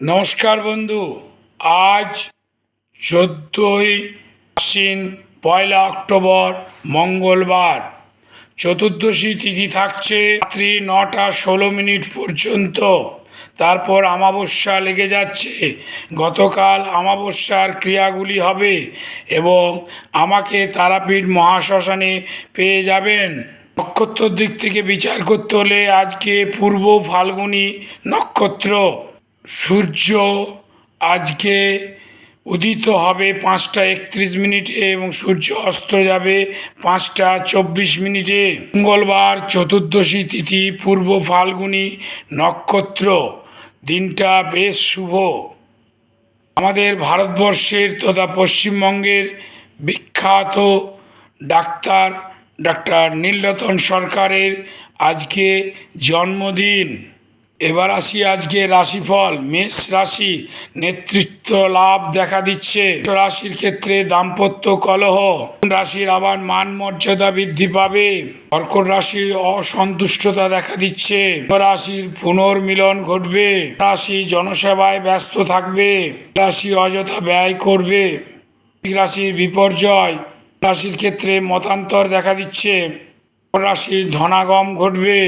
নমস্কার বন্ধু। আজ 14ই আশ্বিন, 1 অক্টোবর, মঙ্গলবার। চতুর্দশী তিথি থাকছে রাত্রি 9টা 16 মিনিট পর্যন্ত। তারপর অমাবস্যা লেগে যাচ্ছে। গতকাল অমাবস্যার ক্রিয়াগুলি হবে এবং আমাকে তারাপীঠ মহাশ্মশানে পেয়ে যাবেন। নক্ষত্রর দিক থেকে বিচার করতে হলে আজকে পূর্ব ফাল্গুনী নক্ষত্র। সূর্য আজকে উদিত হবে 5টা 31 মিনিটে এবং সূর্য অস্ত যাবে 5টা 24 মিনিটে। মঙ্গলবার, চতুর্দশী তিথি, পূর্ব ফাল্গুনী নক্ষত্র। দিনটা বেশ শুভ। আমাদের ভারতবর্ষের তথা পশ্চিমবঙ্গের বিখ্যাত ডাক্তার নীলরতন সরকারের আজকে জন্মদিন। এবার আসি আজকে রাশিফল। মেষ রাশি, নেতৃত্ব লাভ দেখা দিচ্ছে। রাশির ক্ষেত্রে দাম্পত্য কলহ। রাশির আবার মান মর্যাদা বৃদ্ধি পাবে। কর্কট রাশির অসন্তুষ্টতা দেখা দিচ্ছে। রাশির পুনর্মিলন ঘটবে। রাশি জনসেবায় ব্যস্ত থাকবে। রাশি অযথা ব্যয় করবে। রাশির বিপর্যয়। রাশির ক্ষেত্রে মতান্তর দেখা দিচ্ছে। রাশির ধনাগম ঘটবে।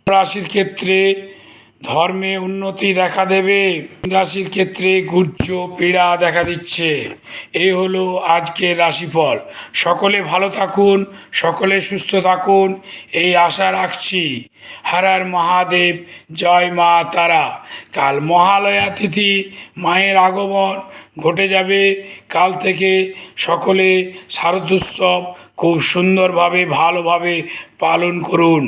রাশির ক্ষেত্রে ধর্মে উন্নতি দেখা দেবে। রাশির ক্ষেত্রে গুহ্য পীড়া দেখা দিচ্ছে। এই হলো আজকের রাশিফল। সকলে ভালো থাকুন, সকলে সুস্থ থাকুন, এই আশা রাখছি। হর হর মহাদেব, জয় মা তারা। কাল মহালয়া তিথি, মায়ের আগমন ঘটে যাবে। কাল থেকে সকলে শারদোৎসব খুব সুন্দরভাবে ভালোভাবে পালন করুন।